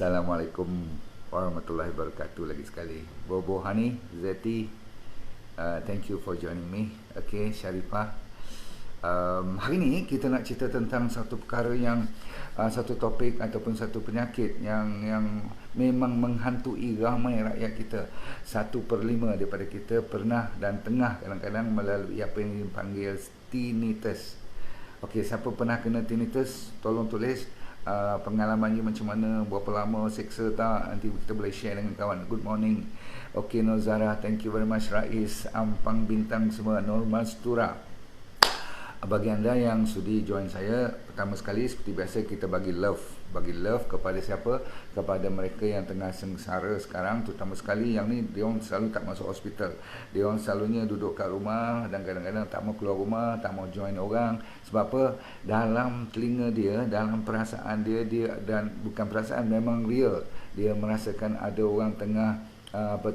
Assalamualaikum warahmatullahi wabarakatuh lagi sekali. Bobo Hani, Zeti, thank you for joining me. Okay, Sharifah. Hari ni kita nak cerita tentang satu perkara yang satu topik ataupun satu penyakit yang memang menghantui ramai rakyat kita. 1/5 daripada kita pernah dan tengah kadang-kadang melalui apa yang dipanggil tinnitus. Okey, siapa pernah kena tinnitus, tolong tulis pengalamannya macam mana, berapa lama, seksa tak, nanti kita boleh share dengan kawan. Good morning. Okey, Nozara, thank you very much. Rais, Ampang Bintang semua, Normal Stura. Bagi anda yang sudi join saya, pertama sekali seperti biasa kita bagi love kepada siapa? Kepada mereka yang tengah sengsara sekarang, terutama sekali yang ni dia orang selalu tak masuk hospital. Dia orang selalunya duduk kat rumah dan kadang-kadang tak mau keluar rumah, tak mau join orang. Sebab apa? Dalam telinga dia, dalam perasaan dia dan bukan perasaan, memang real. Dia merasakan ada orang tengah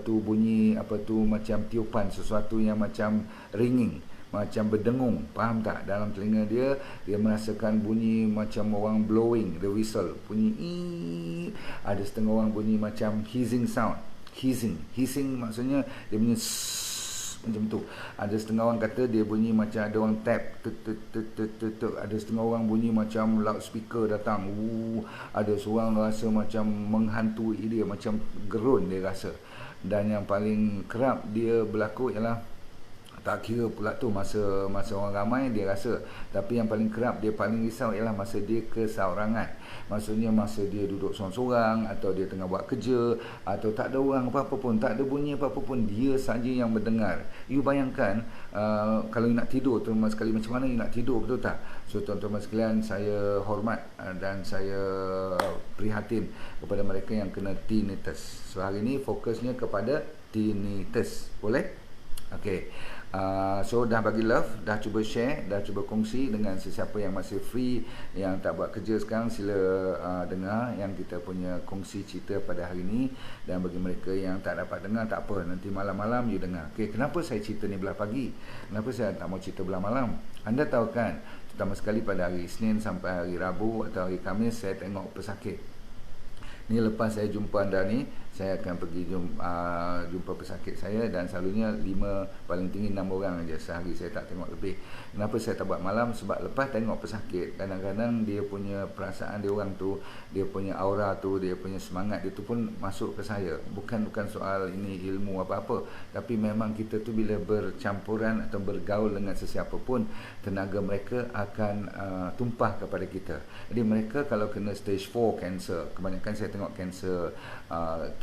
bunyi macam tiupan, sesuatu yang macam ringing, macam berdengung, faham tak? Dalam telinga dia merasakan bunyi macam orang blowing the whistle, bunyi ada setengah orang bunyi macam hissing sound. Hissing maksudnya dia bunyi macam tu. Ada setengah orang kata dia bunyi macam ada orang tap, ada setengah orang bunyi macam loudspeaker datang. Ada seorang rasa macam menghantui dia, macam gerun dia rasa. Dan yang paling kerap dia berlaku ialah, tak kira pula tu masa orang ramai dia rasa, tapi yang paling kerap dia paling risau ialah masa dia keseorangan. Maksudnya masa dia duduk sorang-sorang, atau dia tengah buat kerja, atau tak ada orang apa-apa pun, tak ada bunyi apa-apa pun, dia saja yang mendengar. You bayangkan kalau you nak tidur, terutama sekali macam mana you nak tidur, betul tak? So tuan-tuan sekalian, saya hormat dan saya prihatin kepada mereka yang kena tinnitus. So hari ni fokusnya kepada tinnitus. Boleh? Okey. So dah bagi love, dah cuba share, dah cuba kongsi dengan sesiapa yang masih free, yang tak buat kerja sekarang, sila dengar yang kita punya kongsi cerita pada hari ini. Dan bagi mereka yang tak dapat dengar, tak apa, nanti malam-malam you dengar. Okay, kenapa saya cerita ni belah pagi? Kenapa saya tak mau cerita belah malam? Anda tahu kan, terutama sekali pada hari Isnin sampai hari Rabu atau hari Khamis, saya tengok pesakit. Ni lepas saya jumpa anda ni, saya akan pergi jumpa pesakit saya, dan selalunya 5, paling tinggi 6 orang aja sehari, saya tak tengok lebih. Kenapa saya tak buat malam? Sebab lepas tengok pesakit, kadang-kadang dia punya perasaan dia orang tu, dia punya aura tu, dia punya semangat dia tu pun masuk ke saya. Bukan soal ini ilmu apa-apa, tapi memang kita tu bila bercampuran atau bergaul dengan sesiapa pun, tenaga mereka akan tumpah kepada kita. Jadi mereka kalau kena stage 4 cancer, kebanyakan saya tengok cancer,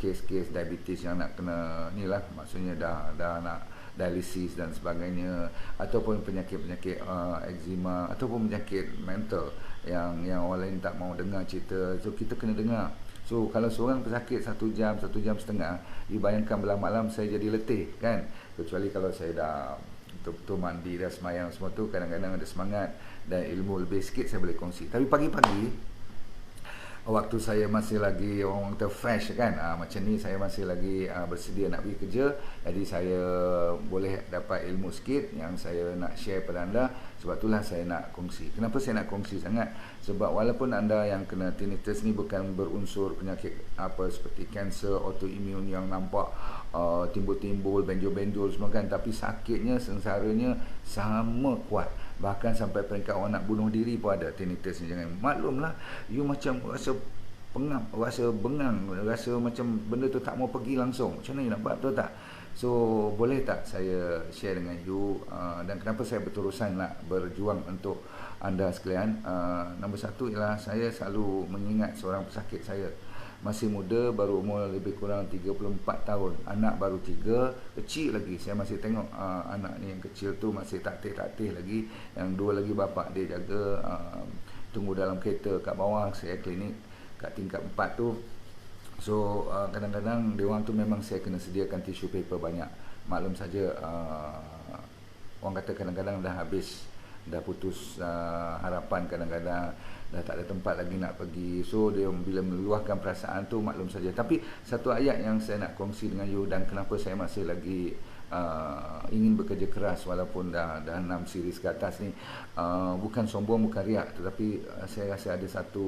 kes-kes diabetes yang nak kena ni lah, maksudnya dah nak dialisis dan sebagainya, ataupun penyakit-penyakit eczema, ataupun penyakit mental yang orang lain tak mau dengar cerita. So kita kena dengar. So kalau seorang pesakit 1 jam, 1.5 jam, you bayangkan belah malam saya jadi letih kan. Kecuali kalau saya dah betul-betul mandi, dah semayang semua tu, kadang-kadang ada semangat dan ilmu lebih sikit, saya boleh kongsi. Tapi pagi-pagi, waktu saya masih lagi orang kata fresh kan, macam ni saya masih lagi bersedia nak pergi kerja, jadi saya boleh dapat ilmu sikit yang saya nak share pada anda. Sebab itulah saya nak kongsi. Kenapa saya nak kongsi sangat? Sebab walaupun anda yang kena tinnitus ni bukan berunsur penyakit apa seperti kanser, autoimun yang nampak timbul-timbul, benjol-benjol semua kan, tapi sakitnya, sengsaranya sama kuat. Bahkan sampai peringkat orang nak bunuh diri pun ada tinnitus ni. Jangan maklumlah, you macam rasa pengap, rasa bengang, rasa macam benda tu tak mau pergi langsung. Macam mana you nak buat, betul tak? So boleh tak saya share dengan you, dan kenapa saya beterusan nak berjuang untuk anda sekalian. Nombor satu ialah saya selalu mengingat seorang pesakit saya. Masih muda, baru umur lebih kurang 34 tahun. Anak baru 3, kecil lagi. Saya masih tengok anak ni yang kecil tu masih taktik lagi. Yang 2 lagi bapak dia jaga, tunggu dalam kereta kat bawah saya klinik kat tingkat 4 tu. So kadang-kadang dia orang tu memang saya kena sediakan tisu paper banyak. Maklum saja, orang kata kadang-kadang dah habis, dah putus harapan, kadang-kadang dah tak ada tempat lagi nak pergi. So dia bila meluahkan perasaan tu, maklum saja. Tapi satu ayat yang saya nak kongsi dengan you, dan kenapa saya masih lagi ingin bekerja keras walaupun dah 6 series ke atas ni. Bukan sombong, bukan riak, tetapi saya rasa ada satu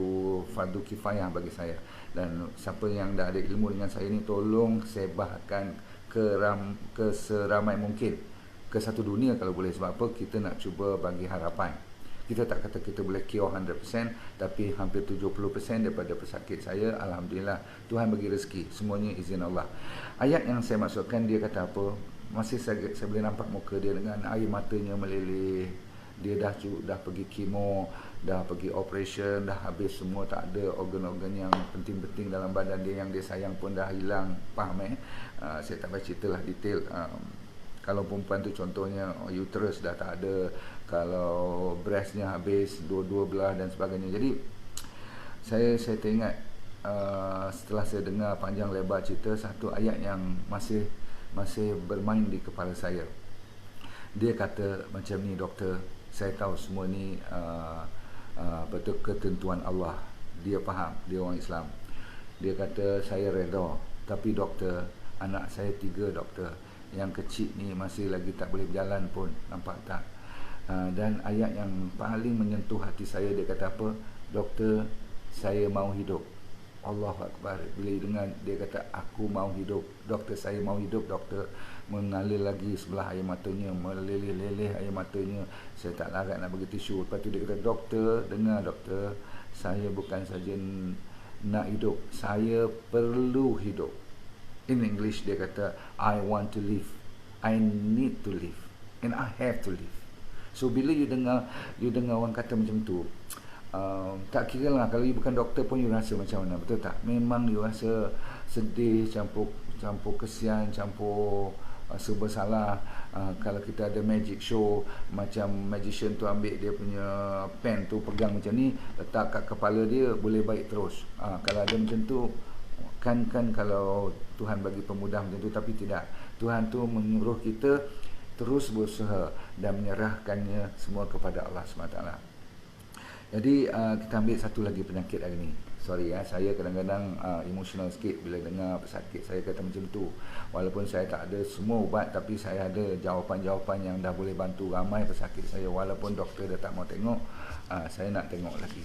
fardu kifayah bagi saya, dan siapa yang dah ada ilmu dengan saya ni, tolong sebarkan ke seramai mungkin, ke satu dunia kalau boleh. Sebab apa? Kita nak cuba bagi harapan. Kita tak kata kita boleh cure 100%, tapi hampir 70% daripada pesakit saya, alhamdulillah, Tuhan bagi rezeki. Semuanya izin Allah. Ayat yang saya maksudkan, dia kata apa? Masih saya boleh nampak muka dia dengan air matanya meleleh. Dia dah pergi kemo, dah pergi operation, dah habis semua, tak ada organ-organ yang penting-penting dalam badan dia yang dia sayang pun dah hilang. Faham saya tak payah ceritalah detail. Kalau perempuan tu contohnya uterus dah tak ada, kalau breastnya habis dua-dua belah dan sebagainya. Jadi saya teringat setelah saya dengar panjang lebar cerita, satu ayat yang masih bermain di kepala saya. Dia kata macam ni, doktor, saya tahu semua ni betul ketentuan Allah. Dia faham, dia orang Islam. Dia kata saya redha, tapi doktor, anak saya 3 doktor. Yang kecil ni masih lagi tak boleh berjalan pun, nampak tak? Dan ayat yang paling menyentuh hati saya, dia kata apa? Doktor, saya mau hidup. Allahu Akbar. Bila dengar dia kata aku mau hidup, doktor, saya mau hidup, doktor, mengalir lagi sebelah air matanya, meleleh-leleh air matanya. Saya tak larat nak bagi tisu. Lepas tu dia kata, doktor, dengar doktor, saya bukan saja nak hidup, saya perlu hidup. In English dia kata, I want to live, I need to live, and I have to live. So bila you dengar orang kata macam tu, tak kira lah kalau you bukan doktor pun you rasa macam mana, betul tak? Memang you rasa sedih, campur kesian, campur serba salah. Kalau kita ada magic show, macam magician tu ambil dia punya pen tu, pegang macam ni, letak kat kepala dia, boleh baik terus. Kalau ada macam tu, kan kalau Tuhan bagi pemudah macam tu, tapi tidak. Tuhan tu menyuruh kita terus berusaha dan menyerahkannya semua kepada Allah SWT. Jadi kita ambil satu lagi penyakit hari ni. Sorry saya kadang-kadang emotional sikit bila dengar pesakit saya kata macam tu. Walaupun saya tak ada semua ubat, tapi saya ada jawapan-jawapan yang dah boleh bantu ramai pesakit saya. Walaupun doktor dah tak mau tengok, saya nak tengok lagi.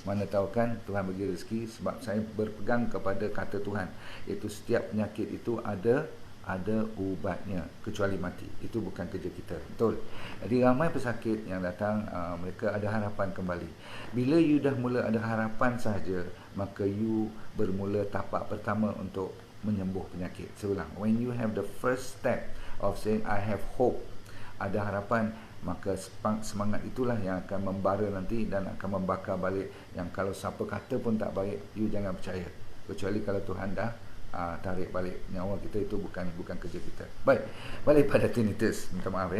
Mana tahu kan Tuhan bagi rezeki, sebab saya berpegang kepada kata Tuhan, iaitu setiap penyakit itu ada ubatnya, kecuali mati. Itu bukan kerja kita, betul? Jadi ramai pesakit yang datang, mereka ada harapan kembali. Bila you dah mula ada harapan sahaja, maka you bermula tapak pertama untuk menyembuh penyakit. Saya ulang, when you have the first step of saying I have hope, ada harapan, maka semangat itulah yang akan membara nanti dan akan membakar balik. Yang kalau siapa kata pun tak baik, you jangan percaya, kecuali kalau Tuhan dah tarik balik nyawa kita. Itu bukan kerja kita. Baik, balik pada tinnitus. Minta maaf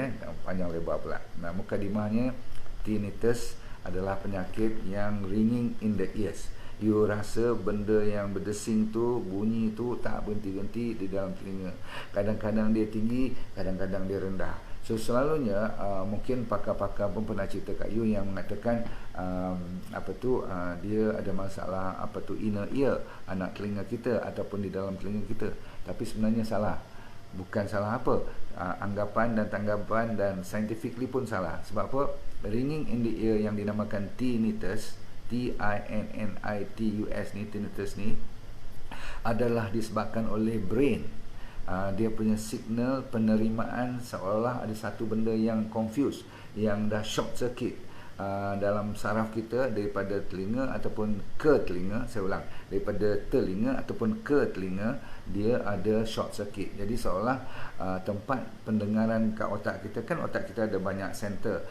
panjang lebar pula. Nah, mukadimahnya, tinnitus adalah penyakit yang ringing in the ears. You rasa benda yang berdesing tu, bunyi tu tak berhenti-henti di dalam telinga. Kadang-kadang dia tinggi, kadang-kadang dia rendah. So selalunya mungkin pakar-pakar pun pernah cerita kat you yang mengatakan dia ada masalah inner ear, anak telinga kita ataupun di dalam telinga kita. Tapi sebenarnya salah. Bukan salah apa, anggapan dan tanggapan dan scientifically pun salah. Sebab apa? Ringing in the ear yang dinamakan tinnitus, T-I-N-N-I-T-U-S ni, tinnitus ni adalah disebabkan oleh brain. Dia punya signal penerimaan seolah ada satu benda yang confuse, yang dah short circuit dalam saraf kita daripada telinga ataupun ke telinga. Saya ulang, daripada telinga ataupun ke telinga, dia ada short circuit. Jadi seolah tempat pendengaran kat otak kita, kan otak kita ada banyak center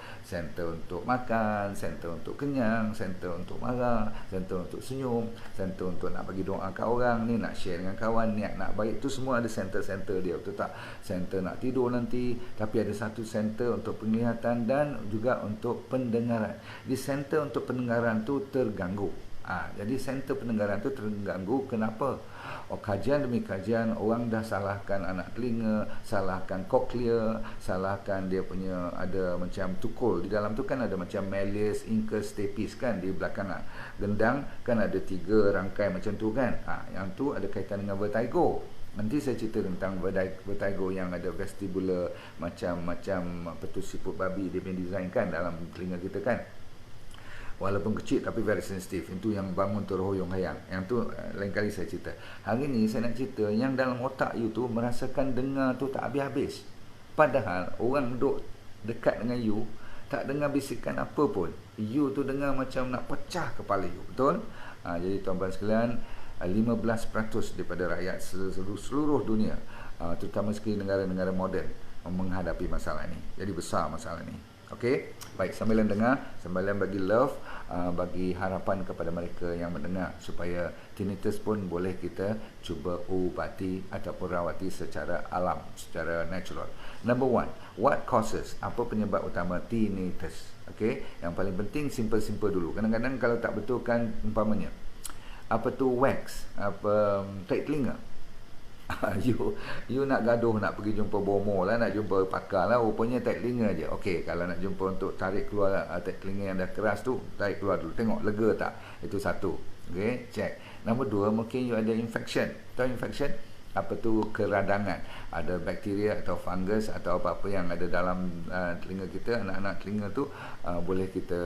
untuk makan, center untuk kenyang, center untuk marah, center untuk senyum, center untuk nak bagi doa kat orang ni, nak share dengan kawan, niat nak baik, tu semua ada center dia, betul tak? Center nak tidur nanti, tapi ada satu center untuk penglihatan dan juga untuk pendengaran. Di center untuk pendengaran tu terganggu. Jadi center pendengaran tu terganggu. Kenapa? Kajian demi kajian, orang dah salahkan anak telinga, salahkan koklia, salahkan dia punya ada macam tukul. Di dalam tu kan ada macam malleus, incus, stapes kan, di belakang gendang kan ada 3 rangkai macam tu kan. Yang tu ada kaitan dengan vertigo. Nanti saya cerita tentang vertigo yang ada vestibular, macam-macam apa tu, siput babi dia punya design kan dalam telinga kita kan. Walaupun kecil tapi very sensitive. Itu yang bangun terhoyong hayang. Yang tu lain kali saya cerita. Hari ni saya nak cerita yang dalam otak you tu merasakan dengar tu tak habis-habis. Padahal orang duduk dekat dengan you tak dengar bisikan apa pun. You tu dengar macam nak pecah kepala you. Betul? Jadi tuan-tuan sekalian, 15% daripada rakyat seluruh dunia, terutama sekali negara-negara moden, menghadapi masalah ni. Jadi besar masalah ni. Okey, baik, sambilan dengar, sambilan bagi love, bagi harapan kepada mereka yang mendengar supaya tinnitus pun boleh kita cuba ubati ataupun rawati secara alam, secara natural. Number one, what causes? Apa penyebab utama tinnitus? Okey, yang paling penting simple-simple dulu. Kadang-kadang kalau tak betul kan, umpamanya apa tu wax, apa tarik telinga. You nak gaduh, nak pergi jumpa bomo lah, nak jumpa pakar lah, rupanya tarik telinga je. Okey, kalau nak jumpa untuk tarik keluar tarik telinga yang dah keras tu, tarik keluar dulu, tengok lega tak. Itu satu. Okey, check. Nombor dua, mungkin you ada infection. Tahu infection? Apa tu, keradangan. Ada bakteria atau fungus atau apa-apa yang ada dalam telinga kita, anak-anak telinga tu, boleh kita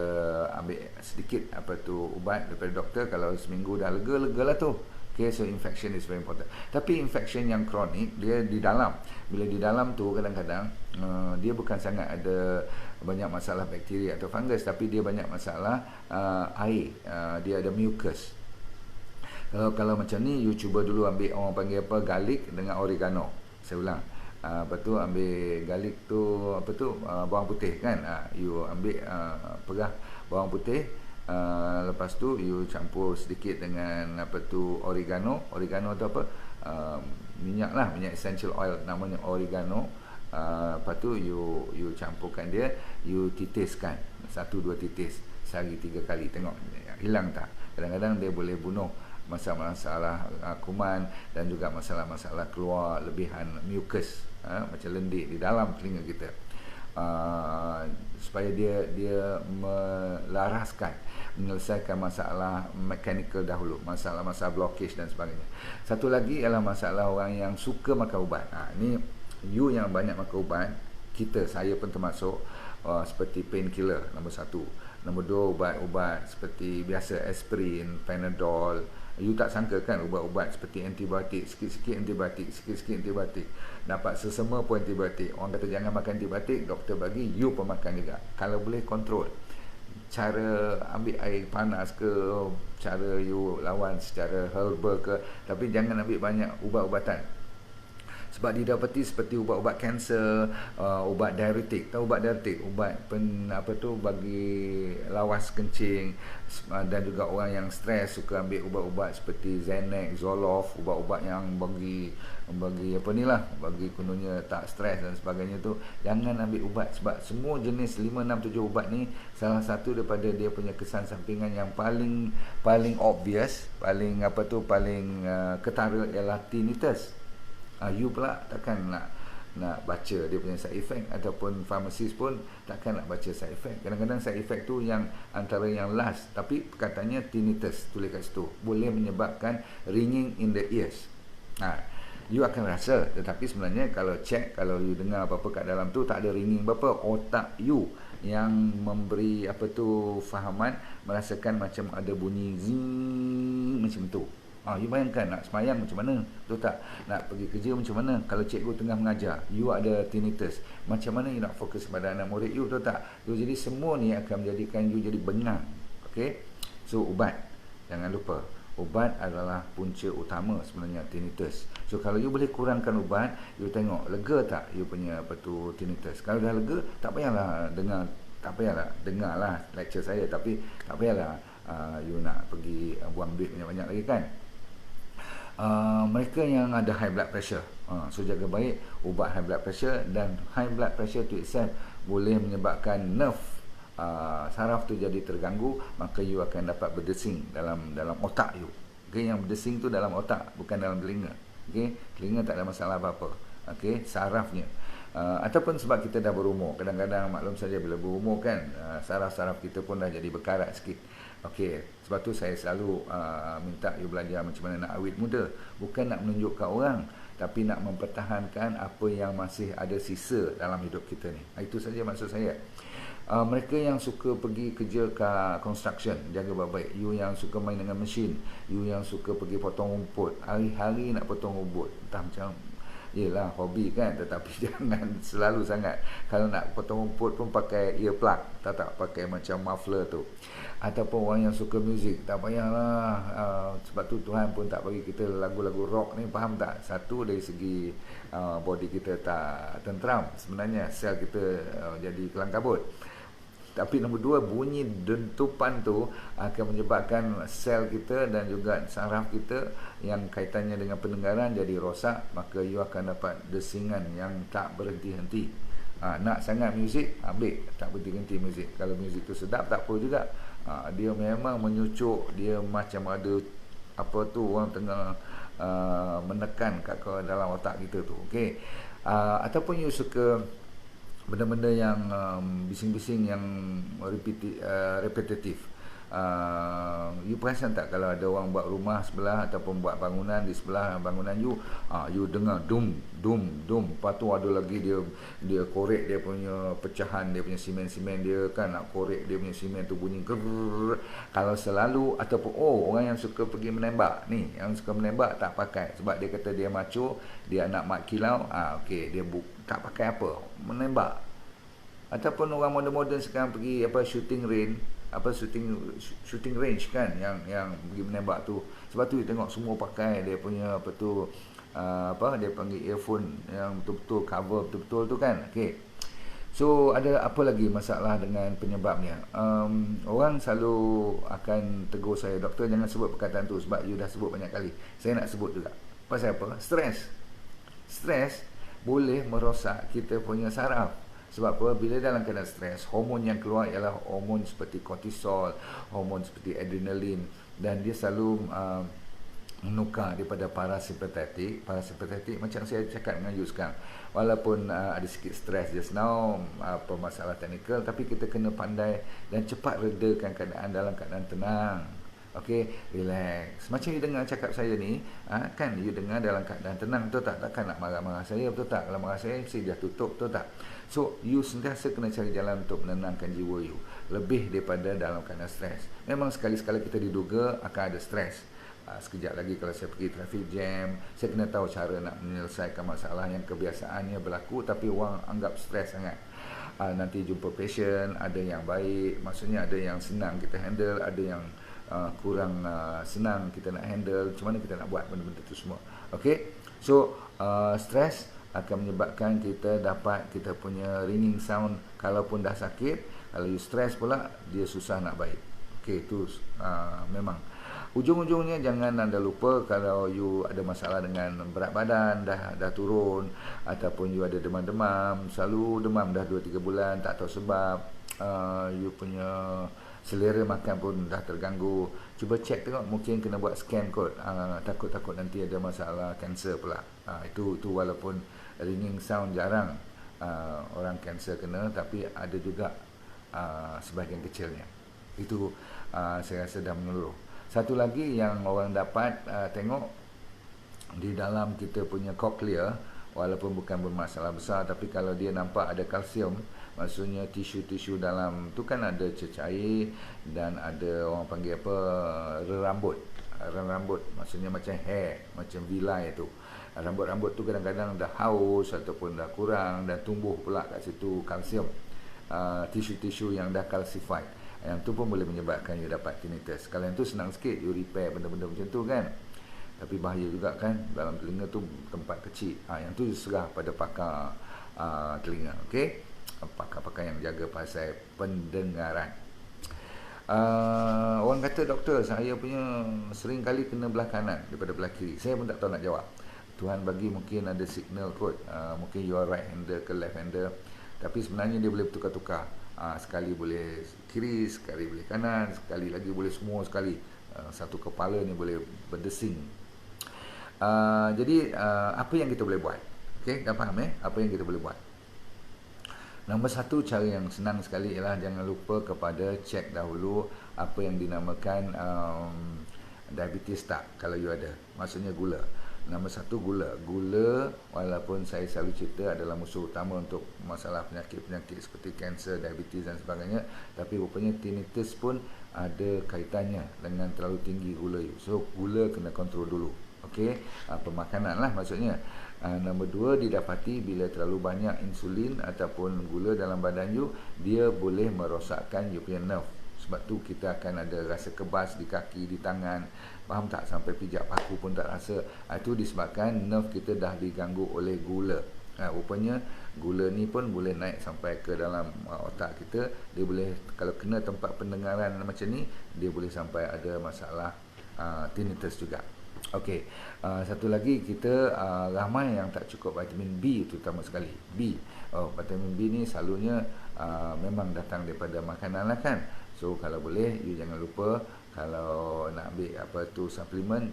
ambil sedikit apa tu ubat daripada doktor. Kalau seminggu dah lega lah tu. Okay, so infection is very important. Tapi infection yang kronik, dia di dalam. Bila di dalam tu kadang-kadang dia bukan sangat ada banyak masalah bakteria atau fungus, tapi dia banyak masalah air. Dia ada mucus. Kalau macam ni, you cuba dulu ambil, orang panggil apa, garlic dengan oregano. Saya ulang. Lepas tu ambil garlic tu, apa tu, bawang putih kan. You ambil perah bawang putih. Lepas tu you campur sedikit dengan apa tu, oregano. Oregano tu apa, minyak lah, minyak essential oil, namanya oregano. Lepas tu you campurkan dia, you titiskan 1-2 titis sehari 3 kali, tengok hilang tak. Kadang-kadang dia boleh bunuh masalah-masalah kuman dan juga masalah-masalah keluar lebihan mucus, macam lendir di dalam telinga kita. Supaya dia melaraskan, menyelesaikan masalah mechanical dahulu, masalah-masalah blockage dan sebagainya. Satu lagi ialah masalah orang yang suka makan ubat. Ini you yang banyak makan ubat, saya pun termasuk, seperti painkiller nombor 1. Nombor 2, ubat-ubat seperti biasa, aspirin, panadol. You tak sangka kan, ubat-ubat seperti antibiotik, sikit-sikit antibiotik, sikit-sikit antibiotik. Dapat sesama pun antibiotik. Orang kata jangan makan antibiotik, doktor bagi, you pun makan juga. Kalau boleh kontrol. Cara ambil air panas ke, cara you lawan secara herbal ke, tapi jangan ambil banyak ubat-ubatan. Sebab didapati seperti ubat-ubat kanser, ubat diuretik. Tahu ubat diuretik? Ubat bagi lawas kencing. Dan juga orang yang stres suka ambil ubat-ubat seperti Xanax, Zoloft, ubat-ubat yang bagi apa ni lah, bagi kononnya tak stres dan sebagainya tu. Jangan ambil ubat, sebab semua jenis 5, 6, 7 ubat ni, salah satu daripada dia punya kesan sampingan yang paling obvious, paling ketara ialah tinnitus. You pula takkan nak baca dia punya side effect, ataupun pharmacist pun takkan nak baca side effect. Kadang-kadang side effect tu yang antara yang last, tapi katanya tinnitus, tulis kat situ, boleh menyebabkan ringing in the ears. You akan rasa, tetapi sebenarnya kalau kalau you dengar apa-apa kat dalam tu, tak ada ringing apa-apa. Otak you yang memberi fahaman, merasakan macam ada bunyi zing macam tu. You bayangkan nak semayang macam mana, betul tak? Nak pergi kerja macam mana? Kalau cikgu tengah mengajar, you ada tinnitus, macam mana you nak fokus pada anak murid you, betul tak? Jadi semua ni akan menjadikan you jadi bengang. Okay? So ubat, jangan lupa, ubat adalah punca utama sebenarnya tinnitus. So kalau you boleh kurangkan ubat, you tengok lega tak you punya tinnitus. Kalau dah lega, tak payahlah dengarlah lecture saya, tapi tak payahlah you nak pergi buang duit banyak-banyak lagi kan. Mereka yang ada high blood pressure, so jaga baik ubat high blood pressure. Dan high blood pressure tu itself boleh menyebabkan nerve saraf tu jadi terganggu, maka you akan dapat berdesing dalam otak you. Okay, yang berdesing tu dalam otak, bukan dalam telinga. Okay, telinga tak ada masalah apa-apa. Okay, sarafnya. Ataupun sebab kita dah berumur, kadang-kadang maklum saja bila berumur kan, saraf-saraf kita pun dah jadi berkarat sikit. Okey, sebab tu saya selalu minta you belajar macam mana nak awet muda. Bukan nak menunjukkan orang, tapi nak mempertahankan apa yang masih ada sisa dalam hidup kita ni. Itu saja maksud saya. Mereka yang suka pergi kerja ke construction, jaga baik-baik. You yang suka main dengan mesin, you yang suka pergi potong rumput, hari-hari nak potong rumput, entah macam, yelah hobi kan, tetapi jangan selalu sangat. Kalau nak potong rumput pun pakai earplug, tak pakai macam muffler tu. Ataupun orang yang suka muzik, tak payahlah, sebab tu Tuhan pun tak bagi kita lagu-lagu rock ni, faham tak? Satu, dari segi body kita tak tenteram, sebenarnya sel kita jadi kelang kabut. Tapi nombor dua, bunyi dentupan tu akan menyebabkan sel kita dan juga saraf kita yang kaitannya dengan pendengaran jadi rosak. Maka you akan dapat desingan yang tak berhenti-henti. Nak sangat muzik, ambil, tak berhenti-henti muzik. Kalau muzik tu sedap, tak apa juga. Dia memang menyucuk, dia macam ada apa tu, orang tengah menekan kat dalam otak kita tu. Okay. Ataupun you suka benda-benda yang bising-bising yang repetitif. You perasan tak kalau ada orang buat rumah sebelah ataupun buat bangunan di sebelah bangunan you, you dengar dum dum dum, lepas tu ada lagi dia korek dia punya pecahan, dia punya simen dia kan, nak korek dia punya simen tu bunyi grrr. Kalau selalu, ataupun orang yang suka pergi menembak ni, yang suka menembak tak pakai sebab dia kata dia macho, dia anak mak kilau, okey, dia tak pakai apa, menembak. Ataupun orang moden-moden sekarang pergi shooting range, shooting range kan, yang pergi menembak tu. Sebab tu dia tengok semua pakai dia punya dia panggil earphone yang betul-betul cover betul-betul tu kan. Okey. So ada apa lagi masalah dengan penyebabnya? Orang selalu akan tegur saya, doktor jangan sebut perkataan tu sebab you dah sebut banyak kali. Saya nak sebut juga. Pasal apa? Stres boleh merosak kita punya saraf. Sebab apa? Bila dalam keadaan stres, hormon yang keluar ialah hormon seperti kortisol, hormon seperti adrenalin, dan dia selalu menukar daripada parasimpatetik. Parasimpatetik macam saya cakap dengan you sekarang, walaupun ada sikit stres just now, apa masalah teknikal, tapi kita kena pandai dan cepat redakan keadaan dalam keadaan tenang. Okey, relax. Macam you dengar cakap saya ni, kan you dengar dalam keadaan tenang, betul tak? Takkan nak marah-marah saya, betul tak? Kalau marah saya, mesti dah tutup, betul tak? So, you sentiasa kena cari jalan untuk menenangkan jiwa you, lebih daripada dalam keadaan stres. Memang sekali-sekala kita diduga akan ada stres. Sekejap lagi kalau saya pergi traffic jam, saya kena tahu cara nak menyelesaikan masalah yang kebiasaannya berlaku, tapi orang anggap stres sangat. Nanti jumpa patient, ada yang baik, maksudnya ada yang senang kita handle, ada yang kurang senang kita nak handle. Macam mana kita nak buat benda-benda tu semua. Okay. So stres akan menyebabkan kita dapat kita punya ringing sound. Kalaupun dah sakit, kalau you stres pula, dia susah nak baik. Okay, tu memang ujung-ujungnya jangan anda lupa, kalau you ada masalah dengan berat badan dah turun, ataupun you ada demam-demam, selalu demam dah 2-3 bulan, tak tahu sebab, you punya selera makan pun dah terganggu, cuba cek tengok, mungkin kena buat scan kot. Takut-takut nanti ada masalah kanser pula. Itu walaupun ringing sound jarang orang kanser kena, tapi ada juga sebahagian kecilnya. Itu saya rasa dah menyeluruh. Satu lagi yang orang dapat tengok di dalam kita punya cochlea, walaupun bukan bermasalah besar, tapi kalau dia nampak ada kalsium, maksudnya tisu-tisu dalam tu kan ada cecair dan ada orang panggil apa, rambut. Rambut maksudnya macam hair, macam vilai tu. Rambut-rambut tu kadang-kadang dah haus ataupun dah kurang, dan tumbuh pula kat situ kalsium. Tisu-tisu yang dah calcified, yang tu pun boleh menyebabkan you dapat tinnitus. Kalau yang tu senang sikit, you repair benda-benda macam tu kan. Tapi bahaya juga kan, dalam telinga tu tempat kecil. Yang tu serah pada pakar telinga. Okay, pakar-pakar yang jaga pasal pendengaran. Orang kata, doktor, saya punya sering kali kena belah kanan daripada belah kiri. Saya pun tak tahu nak jawab. Tuhan bagi mungkin ada signal kot. Mungkin you are right hander ke left hander, tapi sebenarnya dia boleh bertukar-tukar. Sekali boleh kiri, sekali boleh kanan, sekali lagi boleh semua sekali. Satu kepala ni boleh berdesing. Jadi apa yang kita boleh buat? Okay, dah faham apa yang kita boleh buat? Nombor satu, cara yang senang sekali ialah jangan lupa kepada cek dahulu apa yang dinamakan diabetes tak, kalau you ada, maksudnya gula. Nombor satu, gula. Gula, walaupun saya selalu cerita adalah musuh utama untuk masalah penyakit-penyakit seperti kanser, diabetes dan sebagainya, tapi rupanya tinnitus pun ada kaitannya dengan terlalu tinggi gula you. So gula kena kontrol dulu. Okey, pemakanan lah maksudnya. Nombor dua, didapati bila terlalu banyak insulin ataupun gula dalam badan you, dia boleh merosakkan you punya nerve. Sebab tu kita akan ada rasa kebas di kaki, di tangan. Faham tak? Sampai pijak paku pun tak rasa. Itu disebabkan nerve kita dah diganggu oleh gula. Rupanya gula ni pun boleh naik sampai ke dalam otak kita. Dia boleh, kalau kena tempat pendengaran macam ni, dia boleh sampai ada masalah tinnitus juga. Okey, satu lagi, kita ramai yang tak cukup vitamin B, terutama sekali B. Vitamin B ni selalunya memang datang daripada makanan lah kan. So kalau boleh, you jangan lupa kalau nak ambil apa tu suplemen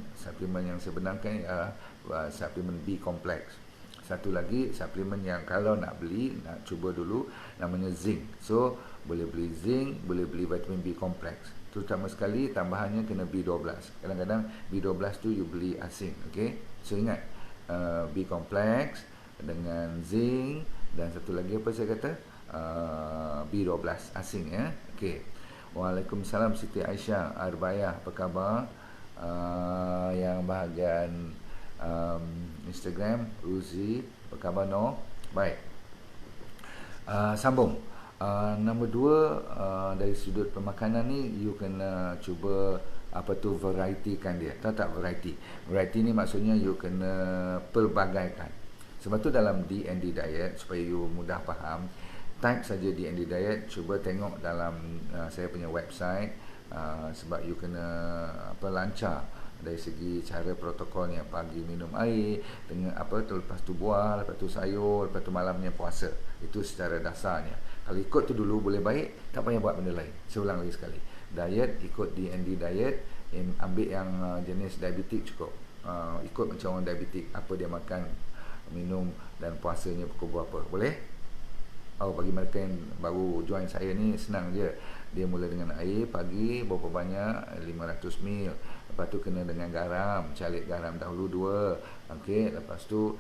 yang saya benarkan suplemen B complex. Satu lagi suplemen yang kalau nak beli, nak cuba dulu, namanya zinc. So boleh beli zinc, boleh beli vitamin B complex. Terutama sekali tambahannya kena B12. Kadang-kadang B12 tu you beli asing, okey. So ingat, B complex dengan zinc dan satu lagi apa saya kata? B12 asing ya. Okey. Waalaikumsalam Siti Aisyah Arbaya, apa khabar? Yang bahagian Instagram, Uzi, apa khabar no? Baik. Sambung. Nombor dua, dari sudut pemakanan ni, you kena cuba apa tu, variety kan dia. Tahu tak variety? Variety ni maksudnya you kena pelbagaikan. Sebab tu dalam D&D diet, supaya you mudah faham, type saja D&D diet, cuba tengok dalam saya punya website, sebab you kena lancar dari segi cara protokolnya. Pagi minum air dengan apa tu, lepas tu buah, lepas tu sayur, lepas tu malamnya puasa. Itu secara dasarnya. Kalau ikut tu dulu boleh baik, tak payah buat benda lain. Saya ulang lagi sekali, diet ikut D&D diet, ambil yang jenis diabetik cukup. Ikut macam orang diabetik, apa dia makan, minum dan puasanya pukul berapa. Boleh? Bagi mereka yang baru join saya ni, senang je. Dia mula dengan air pagi, berapa banyak, 500 ml. Lepas tu kena dengan garam, calik garam dahulu 2. Okey, lepas tu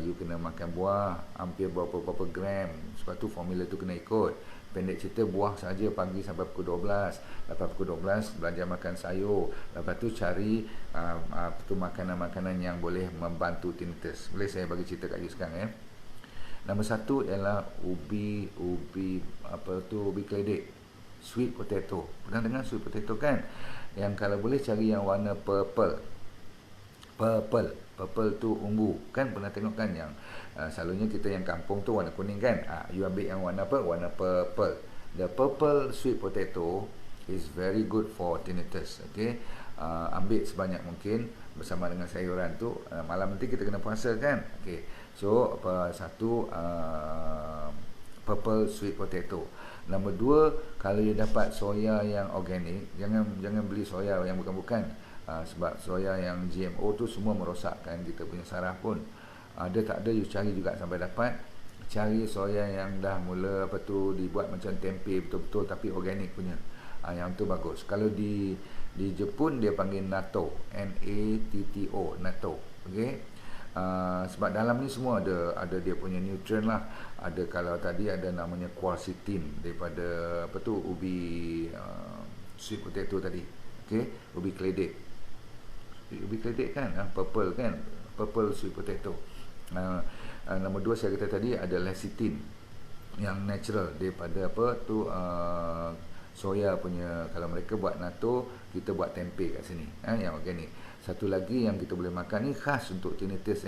you kena makan buah hampir berapa gram. Sebab tu formula tu kena ikut. Pendek cerita, buah saja pagi sampai pukul 12. Lepas pukul 12 belajar makan sayur. Lepas tu cari makanan-makanan yang boleh membantu tinnitus. Boleh saya bagi cerita kat you sekarang ya. Nombor satu ialah ubi keledek, sweet potato. Pernah dengar sweet potato kan? Yang kalau boleh cari yang warna purple tu ungu kan. Pernah tengok kan yang selalunya kita yang kampung tu warna kuning kan. You ambil yang warna apa? Warna purple. The purple sweet potato is very good for tinnitus. Okay, ambil sebanyak mungkin bersama dengan sayuran tu. Malam nanti kita kena puasa kan. Okay, so satu purple sweet potato. Nombor dua, kalau you dapat soya yang organik, jangan beli soya yang bukan-bukan. Sebab soya yang GMO tu semua merosakkan kita punya saraf pun. Ada tak ada, you cari juga sampai dapat. Cari soya yang dah mula dibuat macam tempe betul-betul tapi organik punya. Yang tu bagus. Kalau di Jepun dia panggil natto, N-A-T-T-O, natto. Okey. Sebab dalam ni semua ada dia punya nutrient lah. Ada, kalau tadi ada namanya quercetin daripada ubi sweet potato tadi. Okey, ubi keledek kan, purple kan, purple sweet potato. Nombor dua saya kata tadi ada lecithin yang natural daripada soya punya. Kalau mereka buat natto, kita buat tempe kat sini, yang organik. Satu lagi yang kita boleh makan ni khas untuk tinnitus.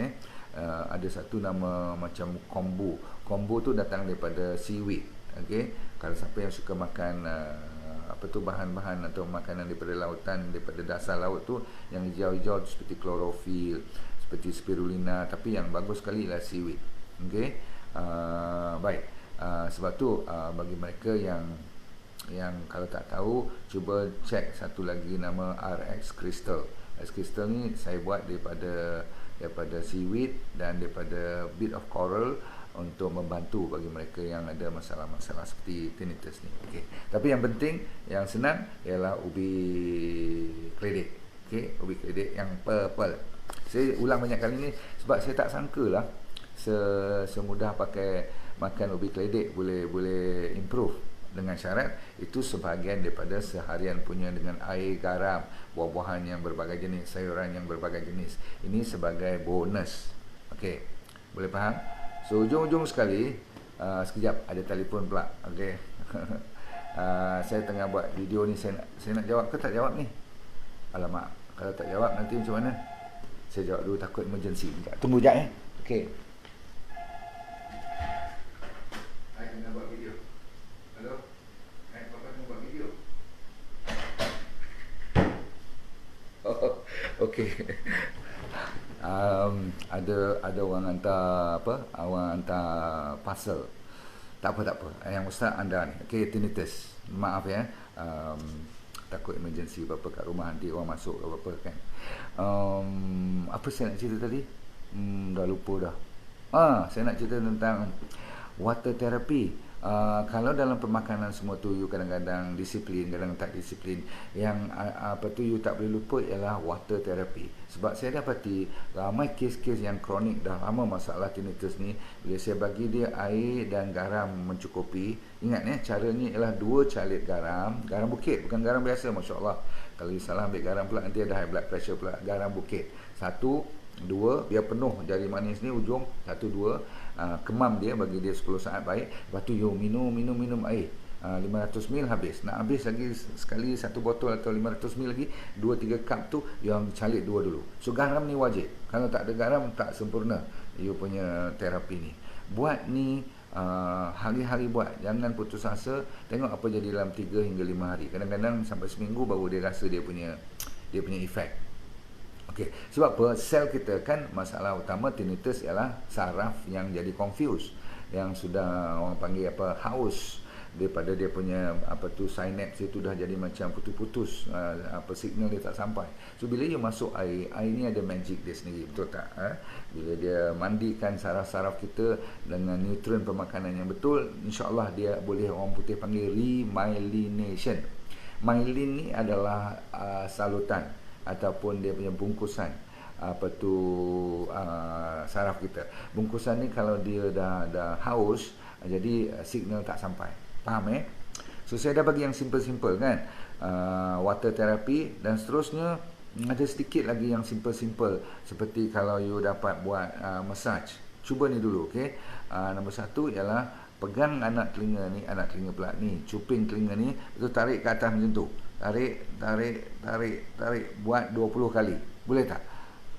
Ada satu nama macam kombu. Kombu tu datang daripada seaweed. Okey, kalau siapa yang suka makan bahan-bahan atau makanan daripada lautan, daripada dasar laut tu, yang hijau-hijau seperti klorofil, seperti spirulina, tapi yang bagus sekali ialah seaweed. Okey, baik. Sebab tu bagi mereka yang kalau tak tahu, cuba cek satu lagi nama RX Crystal. RX Crystal ni saya buat daripada seaweed dan daripada bit of coral untuk membantu bagi mereka yang ada masalah-masalah seperti tinnitus ni. Okey. Tapi yang penting, yang senang ialah ubi keledek. Okey, ubi keledek yang purple. Saya ulang banyak kali ni sebab saya tak sangka lah semudah pakai makan ubi keledek boleh improve, dengan syarat itu sebahagian daripada seharian punya dengan air, garam, buah-buahan yang berbagai jenis, sayuran yang berbagai jenis. Ini sebagai bonus. Okey, boleh faham? So ujung-ujung sekali, sekejap ada telefon pula. Okey. Saya tengah buat video ni, saya nak jawab ke tak jawab ni? Alamak, kalau tak jawab nanti macam mana? Saya jawab dulu, takut emergency. Tunggu sekejap Okey. Saya tengah buat video. Hello? Papa tengah buat video. Okey. Ada orang hantar orang hantar parcel. Tak apa. Yang ustaz anda ni. Okey, tinnitus. Maaf ya. Takut emergency apa-apa kat rumah, nanti orang masuk ke apa-apa kan. Apa saya nak cerita tadi? Dah lupa dah. Saya nak cerita tentang water therapy. Kalau dalam pemakanan semua tu you kadang-kadang disiplin, kadang tak disiplin. Yang you tak boleh lupa ialah water therapy. Sebab saya dapati ramai kes-kes yang kronik dah lama masalah tinnitus ni, bila saya bagi dia air dan garam mencukupi. Ingat caranya ialah 2 calit garam bukit, bukan garam biasa, masya-Allah. Kalau you salah ambil garam pula nanti ada high blood pressure pula. Garam bukit 1, 2, biar penuh jari manis ni ujung, 1, 2, kemam dia, bagi dia 10 saat baik. Lepas tu you minum air 500 ml habis. Nak habis lagi sekali 1 botol atau 500 ml lagi, 2-3 cup tu yang calit 2 dulu. So garam ni wajib. Kalau tak ada garam tak sempurna you punya terapi ni. Buat ni hari-hari buat, jangan putus asa. Tengok apa jadi dalam 3 hingga 5 hari. Kadang-kadang sampai seminggu baru dia rasa dia punya efek. Okey, sebab apa? Sel kita kan, masalah utama tinnitus ialah saraf yang jadi confused, yang sudah orang panggil haus, daripada dia punya synapse itu dah jadi macam putus-putus, signal dia tak sampai. So bila dia masuk air ni ada magic dia sendiri, betul tak? Bila dia mandikan saraf-saraf kita dengan nutrien pemakanan yang betul, insya-Allah dia boleh, orang putih panggil remyelination. Myelin ni adalah salutan ataupun dia punya bungkusan saraf kita. Bungkusan ni kalau dia dah haus, jadi signal tak sampai. Faham So saya dah bagi yang simple-simple kan, water therapy, dan seterusnya ada sedikit lagi yang simple-simple, seperti kalau you dapat buat massage. Cuba ni dulu, okey. Nombor 1 ialah pegang anak telinga pula ni, cuping telinga ni, itu tarik ke atas macam tu. Tarik, buat 20 kali. Boleh tak?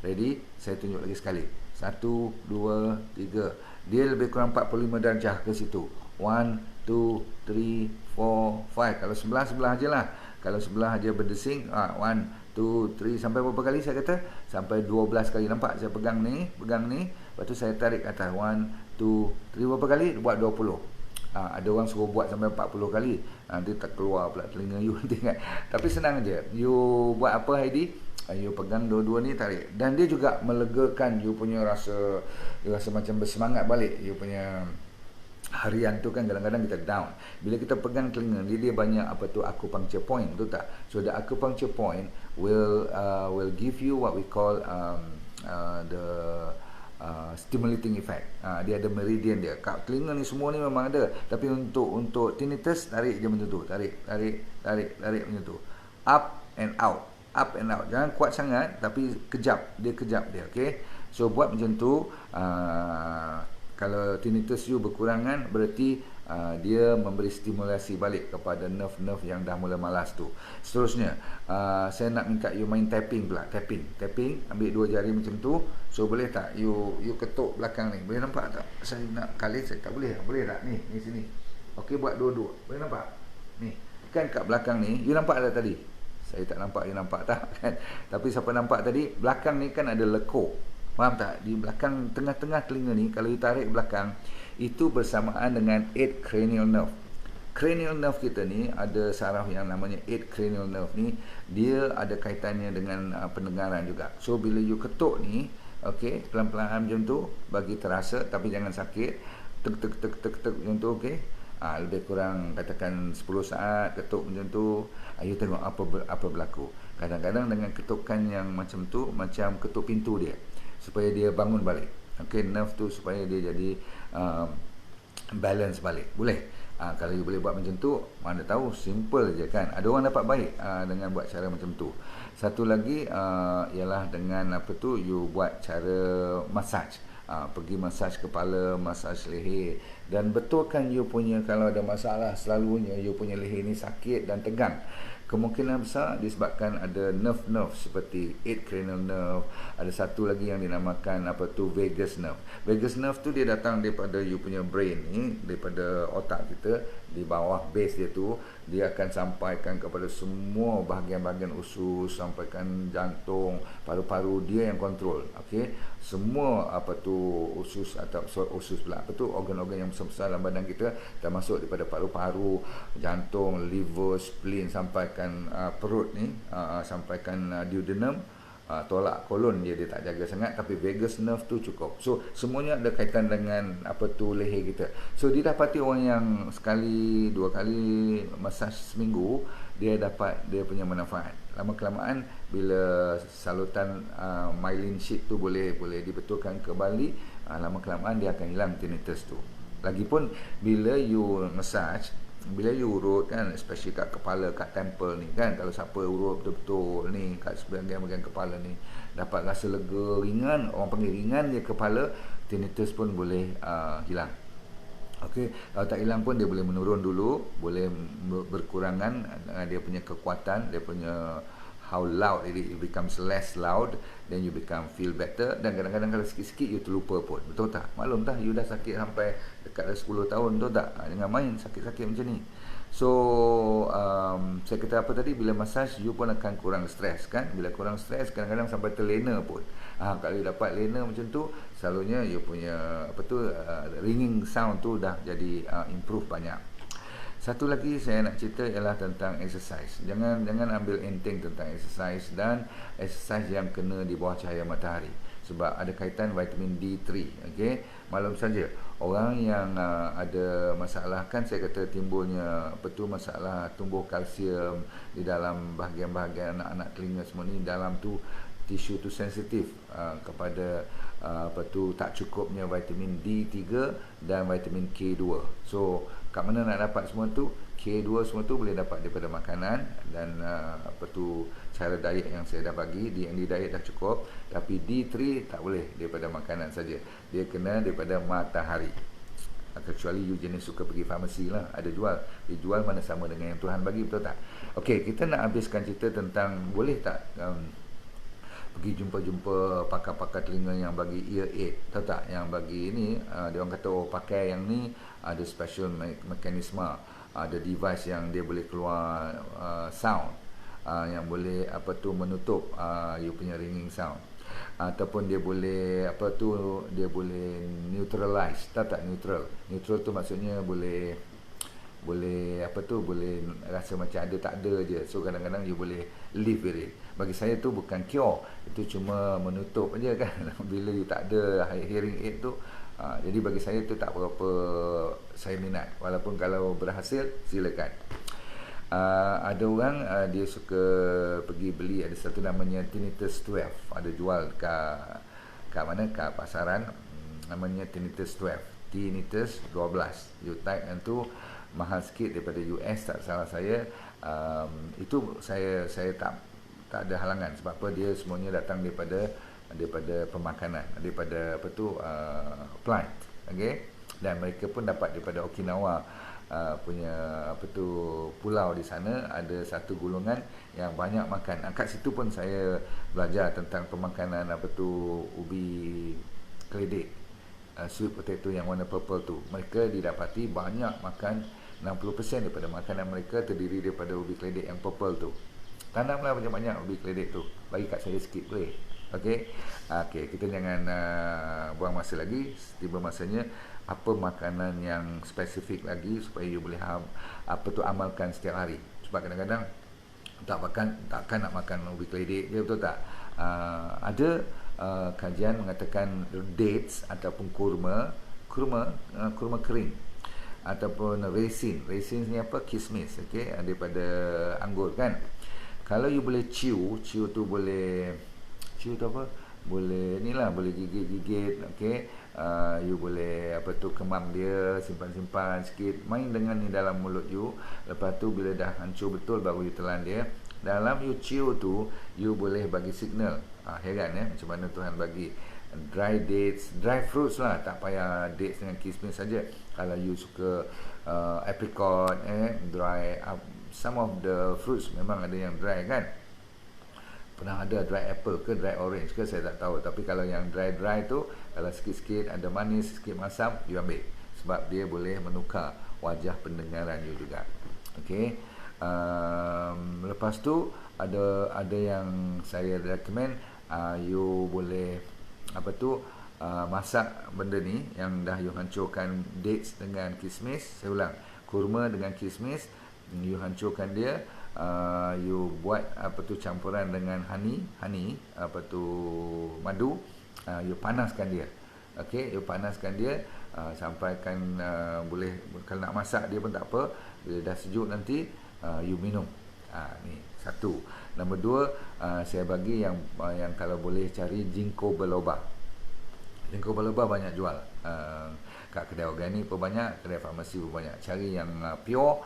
Ready? Saya tunjuk lagi sekali. 1, 2, 3. Dia lebih kurang 45 darjah ke situ. 1, 2, 3, 4, 5. Kalau sebelah aje lah. Kalau sebelah aja berdesing, 1, 2, 3, sampai berapa kali saya kata? Sampai 12 kali. Nampak saya pegang ni. Lepas tu saya tarik ke atas. 1, 2, 3, berapa kali? Buat 20. Ada orang suruh buat sampai 40 kali. Nanti tak keluar pula telinga you nanti kan. Tapi senang aja. You buat apa Heidi? You pegang dua-dua ni, tarik. Dan dia juga melegakan you punya rasa macam bersemangat balik. You punya harian tu kan kadang-kadang kita down. Bila kita pegang telinga dia banyak acupuncture point, betul tak? So the acupuncture point will give you what we call the stimulating effect. Dia ada meridian dia. Kat telinga ni semua ni memang ada. Tapi untuk tinnitus, tarik je macam tu. Tarik macam tu. Up and out. Jangan kuat sangat, tapi kejap dia. Okay? So buat macam tu. Kalau tinnitus you berkurangan, berarti dia memberi stimulasi balik kepada nerve-nerve yang dah mula malas tu. Seterusnya, saya nak minta you main tapping pula. Tapping, ambil 2 jari macam tu. So boleh tak you ketuk belakang ni? Boleh nampak tak? Saya nak kali saya tak boleh. Boleh tak? Ni sini. Okey, buat dua-dua. Boleh nampak? Ni. Kan kat belakang ni, you nampak tak tadi? Saya tak nampak, you nampak tak kan? Tapi siapa nampak tadi, belakang ni kan ada lekuk. Faham tak? Di belakang tengah-tengah telinga ni, kalau you tarik belakang, itu bersamaan dengan 8 cranial nerve. Cranial nerve kita ni ada saraf yang namanya 8 cranial nerve ni, dia ada kaitannya dengan pendengaran juga. So bila you ketuk ni, okey, pelan-pelan macam tu, bagi terasa tapi jangan sakit. Tek macam tu, okey. lebih kurang katakan 10 saat ketuk macam tu. You tengok apa berlaku. Kadang-kadang dengan ketukan yang macam tu, macam ketuk pintu dia, supaya dia bangun balik. Okay, nerve tu supaya dia jadi balance balik. Boleh. Kalau you boleh buat macam tu, mana tahu, simple je kan. Ada orang dapat baik dengan buat cara macam tu. Satu lagi ialah dengan you buat cara massage. Pergi massage kepala, massage leher, dan betulkan you punya, kalau ada masalah selalunya you punya leher ni sakit dan tegang, kemungkinan besar disebabkan ada nerve seperti 8 cranial nerve. Ada satu lagi yang dinamakan vagus nerve. Vagus nerve tu dia datang daripada you punya brain ni, daripada otak kita, di bawah base dia tu, dia akan sampaikan kepada semua bahagian-bahagian usus, sampaikan jantung, paru-paru, dia yang kontrol. Okey, semua usus atau usus pula, organ-organ yang besar-besar dalam badan kita, termasuk daripada paru-paru, jantung, liver, spleen, sampaikan perut ni, sampaikan duodenum, tolak kolon dia tak jaga sangat, tapi vagus nerve tu cukup. So semuanya ada kaitan dengan leher kita. So didapati orang yang sekali, 2 kali massage seminggu, dia dapat dia punya manfaat. Lama-kelamaan bila saluran myelin sheath tu boleh dibetulkan kembali, lama-kelamaan dia akan hilang tinnitus tu. Lagipun bila you massage, bila you urut kan, especially kat kepala, kat temple ni kan, kalau siapa urut betul-betul ni kat bahagian-bahagian kepala ni, dapat rasa lega, ringan, orang panggil ringan je kepala, tinnitus pun boleh hilang. Okey, kalau tak hilang pun dia boleh menurun dulu, boleh berkurangan dia punya kekuatan, dia punya how loud it becomes less loud, then you become feel better. Dan kadang-kadang kalau sikit-sikit you terlupa pun, betul tak? Maklum dah, you dah sakit sampai dekat 10 tahun, betul tak? Jangan main sakit-sakit macam ni. So saya kata apa tadi, bila massage you pun akan kurang stres kan. Bila kurang stres, kadang-kadang sampai terlena pun. Kalau you dapat lena macam tu, selalunya you punya ringing sound tu dah jadi improve banyak. Satu lagi saya nak cerita ialah tentang exercise. Jangan ambil enteng tentang exercise, dan exercise yang kena di bawah cahaya matahari, sebab ada kaitan vitamin D3. Okey, maklum saja orang yang ada masalah kan, saya kata timbulnya masalah tumbuh kalsium di dalam bahagian-bahagian anak-anak telinga semua ni, dalam tu tisu tu sensitif kepada tak cukupnya vitamin D3 dan vitamin K2. So kat mana nak dapat semua tu? K2 semua tu boleh dapat daripada makanan dan cara diet yang saya dah bagi. D&D diet dah cukup, tapi D3 tak boleh daripada makanan saja, dia kena daripada matahari. Kecuali you jenis suka pergi farmasi lah, ada jual, dia jual mana sama dengan yang Tuhan bagi, betul tak? Okey, kita nak habiskan cerita tentang boleh tak pergi jumpa pakar-pakar telinga yang bagi ear aid, tahu tak? Yang bagi ni, dia orang kata pakai yang ni ada special mekanisme, ada device yang dia boleh keluar sound, yang boleh menutup you punya ringing sound, ataupun dia boleh dia boleh neutralize, tahu tak? Neutral tu maksudnya boleh boleh rasa macam ada tak ada je. So kadang-kadang you boleh live with it. Bagi saya tu bukan cure, itu cuma menutup aja kan bila you tak ada hearing aid tu. Jadi bagi saya tu tak berapa saya minat, walaupun kalau berhasil silakan. Ada orang dia suka pergi beli, ada satu namanya Tinnitus 12, ada jual kat mana, kat pasaran, namanya Tinnitus 12, Tinnitus 12. You type yang tu, mahal sikit daripada US tak salah saya. Itu saya tak ada halangan, sebab apa, dia semuanya datang daripada pemakanan, daripada plant. Okey, dan mereka pun dapat daripada Okinawa punya pulau di sana, ada satu golongan yang banyak makan. Kat situ pun saya belajar tentang pemakanan ubi keledek, sweet potato yang warna purple tu. Mereka didapati banyak makan, 60% daripada makanan mereka terdiri daripada ubi keledek yang purple tu. Tanamlah banyak-banyak ubi keledek tu, bagi kat saya sikit boleh. Okey, kita jangan buang masa lagi. Tiba masanya apa makanan yang spesifik lagi supaya you boleh amalkan setiap hari. Sebab kadang-kadang takkan nak makan ubi keledek je, betul tak? Ada kajian mengatakan dates ataupun kurma kering, ataupun resin. Resin ni apa? Kismis, okey, daripada anggur kan. Kalau you boleh chew tu boleh, chew tu apa? Boleh ni lah, boleh gigit-gigit, okey. You boleh apa tu, kemam dia, simpan-simpan sikit, main dengan ni dalam mulut you. Lepas tu bila dah hancur betul baru you telan dia. Dalam you chew tu, you boleh bagi signal. Heran macam mana Tuhan bagi dry dates, dry fruits lah, tak payah dates dengan kismis saja. Kalau you suka apricot, dry, some of the fruits memang ada yang dry kan. Pernah ada dry apple ke dry orange ke saya tak tahu, tapi kalau yang dry tu, kalau sikit-sikit ada manis, sikit masam, you ambil, sebab dia boleh menukar wajah pendengaran you juga. Okey. Lepas tu ada yang saya recommend, you boleh apa tu, masak benda ni yang dah you hancurkan, dates dengan kismis. Saya ulang, kurma dengan kismis, you hancurkan dia, you buat apa tu, campuran dengan honey apa tu, madu, you panaskan dia. Okey, you panaskan dia sampaikan boleh, kalau nak masak dia pun tak apa, bila dah sejuk nanti you minum. Ni satu. Nombor dua, saya bagi yang kalau boleh cari ginkgo biloba. Ginkgo biloba banyak jual. Kat kedai organik pun banyak, kedai farmasi pun banyak. Cari yang pure,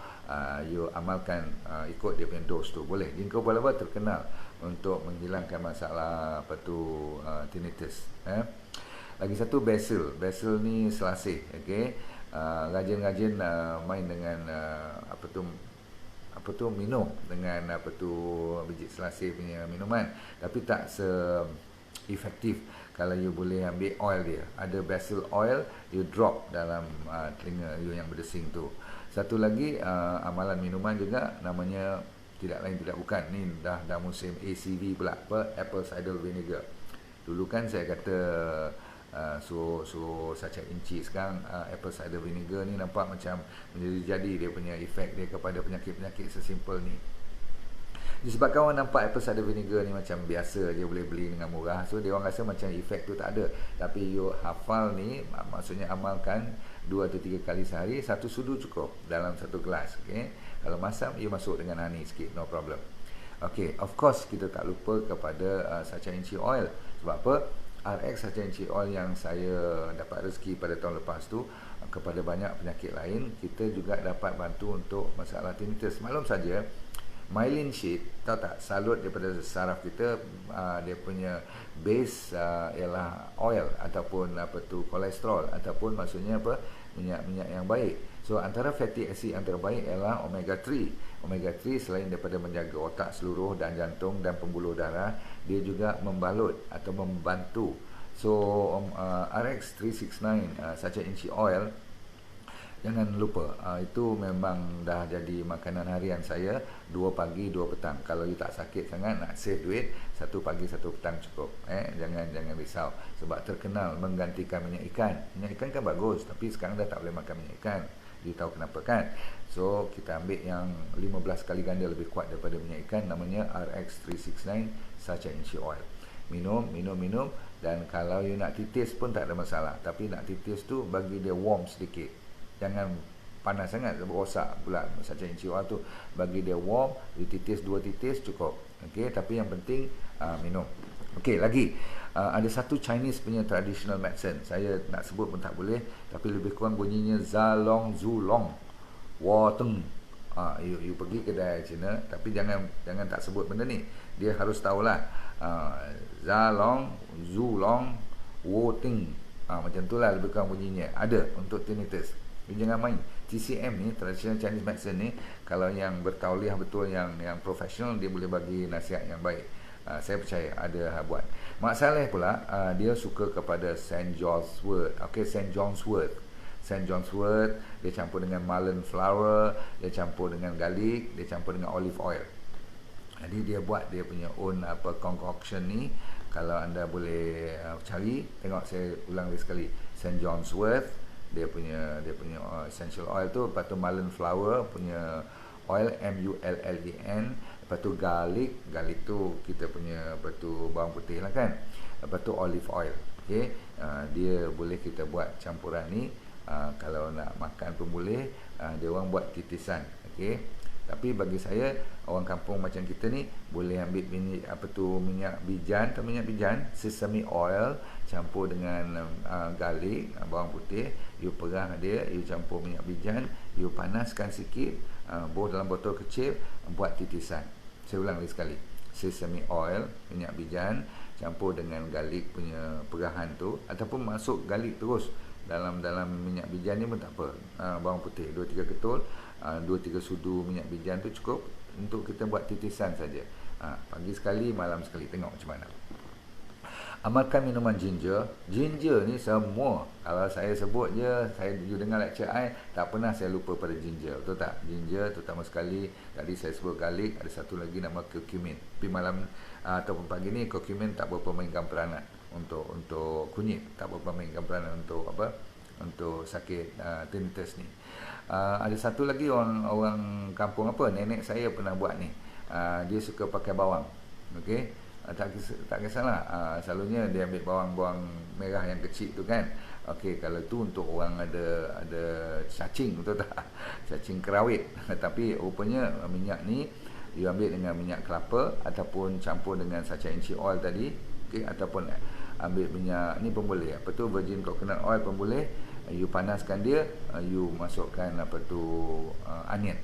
you amalkan ikut dia punya dose tu. Boleh. Ginkgo biloba terkenal untuk menghilangkan masalah apa tu, tinnitus. Lagi satu basil. Basil ni selasih, okey. Rajin-rajin main dengan apa tu, minum dengan apa tu, biji selasih punya minuman, tapi tak efektif kalau you boleh ambil oil dia. Ada basil oil, you drop dalam telinga you yang berdesing tu. Satu lagi amalan minuman juga, namanya tidak lain tidak bukan, ni dah musim ACV pula, apa, apple cider vinegar. Dulu kan saya kata so sachet inci, sekarang apple cider vinegar ni nampak macam menjadi dia punya efek dia kepada penyakit-penyakit sesimpel ni. Disebabkan orang nampak apple cider vinegar ni macam biasa, dia boleh beli dengan murah, so dia orang rasa macam efek tu tak ada. Tapi you hafal ni, maksudnya amalkan 2 atau 3 kali sehari, 1 sudu cukup dalam 1 gelas, okay? Kalau masam, you masuk dengan honey sikit, no problem. Okay, of course kita tak lupa kepada sachet inci oil. Sebab apa? RX sachet inci oil yang saya dapat rezeki pada tahun lepas tu, kepada banyak penyakit lain, kita juga dapat bantu untuk masalah tinnitus. Maklum saja, myelin sheath, tahu tak, salut daripada saraf kita, dia punya base ialah oil ataupun apa tu, kolesterol, ataupun maksudnya apa, minyak-minyak yang baik. So antara fatty acid yang terbaik ialah omega 3. Omega 3 selain daripada menjaga otak seluruh dan jantung dan pembuluh darah, dia juga membalut atau membantu. So RX 369 sachet inci oil, jangan lupa, itu memang dah jadi makanan harian saya, 2 pagi 2 petang. Kalau you tak sakit sangat, nak save duit, 1 pagi 1 petang cukup. Jangan risau, sebab terkenal menggantikan minyak ikan. Minyak ikan kan bagus, tapi sekarang dah tak boleh makan minyak ikan. You tahu kenapa kan? So kita ambil yang 15 kali ganda lebih kuat daripada minyak ikan, namanya RX 369 sachet inci oil. Minum, dan kalau you nak titis pun tak ada masalah. Tapi nak titis tu bagi dia warm sedikit, jangan panas sangat, rosak pula sachet inci oil tu. Bagi dia warm, you titis 2 titis cukup. Okey, tapi yang penting minum. Okey, lagi ada satu Chinese punya traditional medicine, saya nak sebut pun tak boleh, tapi lebih kurang bunyinya Zalong Zulong Wateng. You pergi kedai Cina, tapi jangan tak sebut benda ni, dia harus tahulah. Zalong Zulong Wateng, macam tu lah lebih kurang bunyinya. Ada untuk tinnitus. Jangan main. TCM ni, traditional Chinese medicine ni, kalau yang bertauliah betul, yang profesional, dia boleh bagi nasihat yang baik. Saya percaya ada buat. Mak Saleh pula, dia suka kepada St. John's Wort. Okay, St. John's Wort. St. John's Wort, dia campur dengan mullein flower, dia campur dengan garlic, dia campur dengan olive oil. Jadi dia buat dia punya own concoction ni. Kalau anda boleh cari, tengok, saya ulang lagi sekali. St. John's Wort, dia punya essential oil tu. Lepas tu mullein flower punya oil, MULLEN. Lepas tu garlic tu kita punya bawang putih lah kan. Lepas tu olive oil. Okay, dia boleh kita buat campuran ni, Kalau nak makan pun boleh. Dia orang buat titisan. Okey. Tapi bagi saya, orang kampung macam kita ni boleh ambil minyak bijan atau minyak bijan, sesame oil, campur dengan garlic, bawang putih, you perah dia, you campur minyak bijan, you panaskan sikit, dalam botol kecil, buat titisan. Saya ulang lagi sekali. Sesame oil, minyak bijan, campur dengan garlic punya perahan tu, ataupun masuk garlic terus dalam minyak bijan ni pun tak apa. Bawang putih 2-3 ketul, 2-3 sudu minyak bijan tu cukup untuk kita buat titisan saja. Pagi sekali, malam sekali, tengok macam mana. Amalkan minuman ginger. Ginger ni semua, kalau saya sebut je, you dengar lecture I, tak pernah saya lupa pada ginger, betul tak? Ginger terutama sekali, tadi saya sebut garlic, ada satu lagi nama curcumin. Tapi malam ataupun pagi ni curcumin tak berapa mainkan peranan untuk kunyit, tak berapa mainkan peranan untuk apa? Untuk sakit tinnitus ni. Ada satu lagi orang kampung apa, nenek saya pernah buat ni. Dia suka pakai bawang. Okey. Tak kisahlah. Selalunya dia ambil bawang merah yang kecil tu kan. Okey, kalau tu untuk orang ada cacing, betul tak? Cacing kerawit. Tapi rupanya minyak ni you ambil dengan minyak kelapa ataupun campur dengan sacha inci oil tadi. Okey, ataupun ambil minyak ni pun boleh. Apa tu, virgin coconut oil pun boleh. You panaskan dia, you masukkan onion,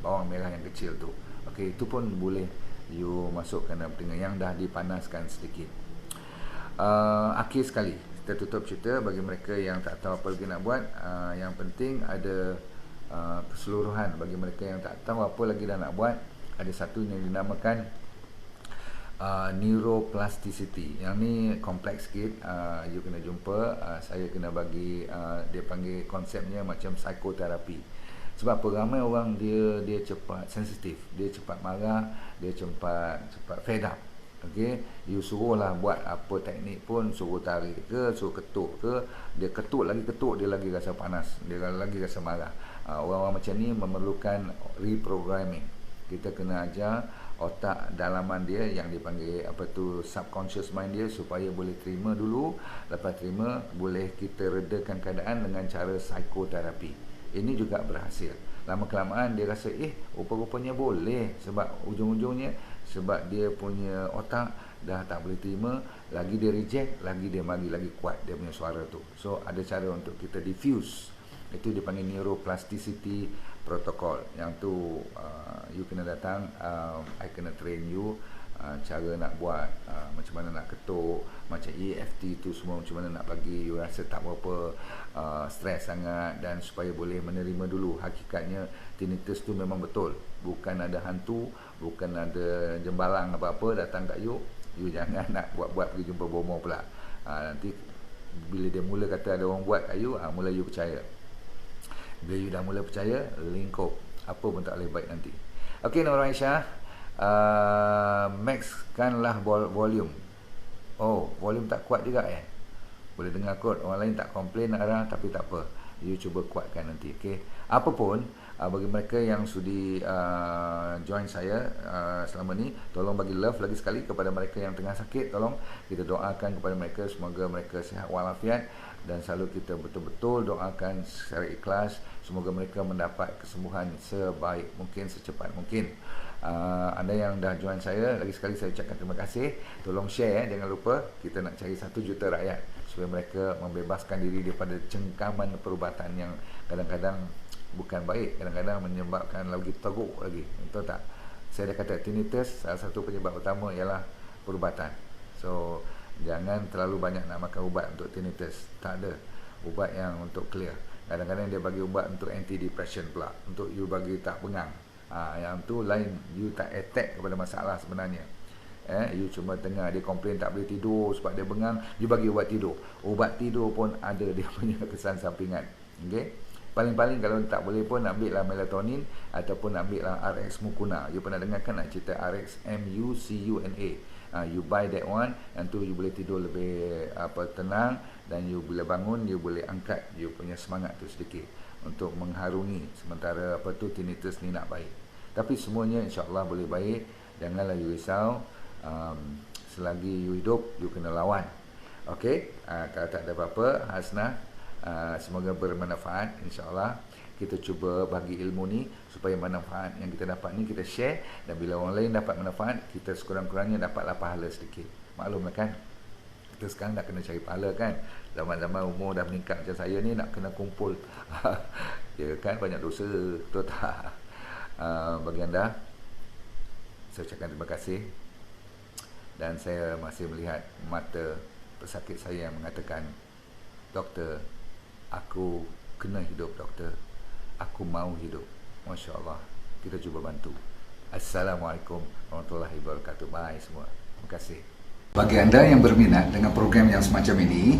bawang merah yang kecil tu. Okey, itu pun boleh you masukkan dengan yang dah dipanaskan sedikit. Akhir sekali kita tutup cerita bagi mereka yang tak tahu apa lagi nak buat. Yang penting ada keseluruhan bagi mereka yang tak tahu apa lagi dah nak buat. Ada satu yang dinamakan neuroplasticity. Yang ni kompleks sikit, you kena jumpa. Saya kena bagi dia panggil konsepnya macam psikoterapi. Sebab apa, ramai orang dia cepat sensitif, dia cepat marah, dia cepat fed up. Okey, you suruhlah buat apa teknik pun, suruh tarik ke, suruh ketuk ke, dia ketuk, dia lagi rasa panas, dia lagi rasa marah. Orang-orang macam ni memerlukan reprogramming. Kita kena ajar otak dalaman dia yang dipanggil subconscious mind dia, supaya boleh terima dulu. Lepas terima, boleh kita redakan keadaan dengan cara psikoterapi. Ini juga berhasil. Lama-kelamaan dia rasa rupa-rupanya boleh. Sebab ujung-ujungnya, sebab dia punya otak dah tak boleh terima, lagi dia reject, lagi dia bagi lagi kuat dia punya suara tu. So ada cara untuk kita diffuse. Itu dipanggil neuroplasticity protocol. Yang tu you kena datang, I kena train you cara nak buat, macam mana nak ketuk, macam EFT tu semua, macam mana nak bagi you rasa tak berapa stres sangat, dan supaya boleh menerima dulu hakikatnya tinnitus tu memang betul, bukan ada hantu, bukan ada jembalang apa-apa datang kat you jangan nak buat pergi jumpa bomoh pula. Nanti bila dia mula kata ada orang buat kat you, mula you percaya. Bila you dah mula percaya, lingkup apa pun tak boleh baik nanti. Okey, Nur Aisyah, maxkanlah volume. Volume tak kuat juga boleh dengar kot. Orang lain tak komplain arah, tapi tak apa, you cuba kuatkan nanti. Okey, apapun, bagi mereka yang sudi join saya selama ni, tolong bagi love lagi sekali kepada mereka yang tengah sakit. Tolong kita doakan kepada mereka, semoga mereka sihat walafiat, dan selalu kita betul-betul doakan secara ikhlas, semoga mereka mendapat kesembuhan sebaik mungkin, secepat mungkin. Anda yang dah join saya, lagi sekali saya ucapkan terima kasih. Tolong share, jangan lupa. Kita nak cari 1 juta rakyat supaya mereka membebaskan diri daripada cengkaman perubatan yang kadang-kadang bukan baik, kadang-kadang menyebabkan lagi teruk lagi, betul tak? Saya dah kata tinnitus, salah satu penyebab utama ialah perubatan. So jangan terlalu banyak nak makan ubat untuk tinnitus. Tak ada ubat yang untuk clear. Kadang-kadang dia bagi ubat untuk anti-depression pula, untuk you bagi tak bengang. Yang tu lain, you tak attack kepada masalah sebenarnya. You cuma tengah dia komplain tak boleh tidur sebab dia bengang, you bagi ubat tidur. Ubat tidur pun ada dia punya kesan sampingan. Okey, paling-paling kalau tak boleh pun ambil lah melatonin ataupun ambil lah RX Mucuna. You pernah dengar kan nak cerita RX MUCUNA? You buy that one, and tu you boleh tidur lebih tenang, dan you bila bangun you boleh angkat you punya semangat tu sedikit untuk mengharungi sementara tinnitus ni nak baik. Tapi semuanya insya-Allah boleh baik. Janganlah you risau. Selagi you hidup, you kena lawan. Okey, kalau tak ada apa-apa, Hasnah, Semoga bermanfaat, insyaAllah. Kita cuba bagi ilmu ni supaya manfaat yang kita dapat ni kita share, dan bila orang lain dapat manfaat, kita sekurang-kurangnya dapatlah pahala sedikit. Maklumlah kan, kita sekarang nak kena cari pahala kan. Zaman-zaman umur dah meningkat macam saya ni, nak kena kumpul ya kan, banyak dosa, betul tak? Bagi anda, saya ucapkan terima kasih. Dan saya masih melihat mata pesakit saya yang mengatakan, doktor, aku kena hidup doktor, aku mau hidup. Masya Allah, kita cuba bantu. Assalamualaikum warahmatullahi wabarakatuh. Bye semua. Terima kasih. Bagi anda yang berminat dengan program yang semacam ini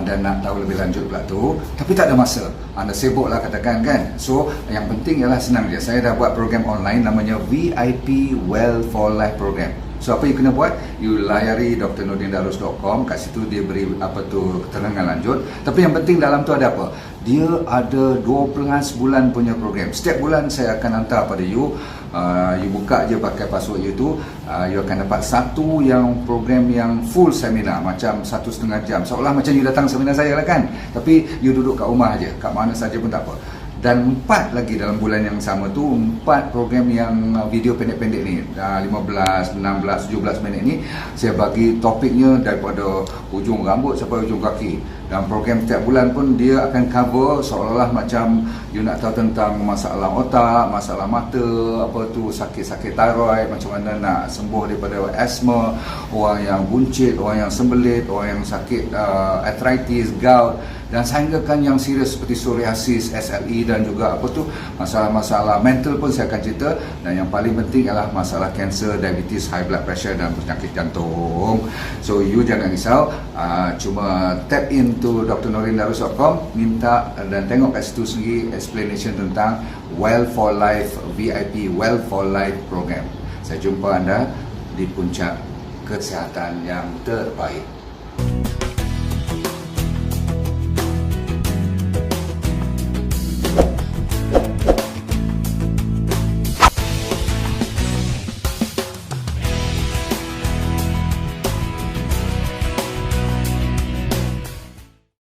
dan nak tahu lebih lanjut pula tu, tapi tak ada masa, anda sibuk lah katakan kan. So yang penting ialah senang je. Saya dah buat program online namanya VIP Well for Life Program. So apa you kena buat? You layari drnordindarus.com. Kat situ dia beri keterangan lanjut. Tapi yang penting dalam tu ada apa? Dia ada 12 bulan punya program. Setiap bulan saya akan hantar pada you. You buka je pakai password you tu, you akan dapat satu yang program yang full seminar, macam 1,5 jam, seolah macam you datang seminar saya lah kan. Tapi you duduk kat rumah aje, kat mana saja pun tak apa. Dan 4 lagi dalam bulan yang sama tu, 4 program yang video pendek-pendek ni, 15, 16, 17 minit ni, saya bagi topiknya daripada ujung rambut sampai ujung kaki. Dan program setiap bulan pun dia akan cover seolah-olah macam you nak tahu tentang masalah otak, masalah mata, apa tu, sakit-sakit thyroid, macam mana nak sembuh daripada asma, orang yang buncit, orang yang sembelit, orang yang sakit arthritis, gout, dan sehinggakan yang serius seperti psoriasis, SLE, dan juga apa tu, masalah-masalah mental pun saya akan cerita. Dan yang paling penting adalah masalah kanser, diabetes, high blood pressure dan penyakit jantung. So you jangan risau, cuma tap into drnordindarus.com, minta dan tengok kat situ sendiri explanation tentang Well for Life VIP Well for Life program. Saya jumpa anda di puncak kesihatan yang terbaik.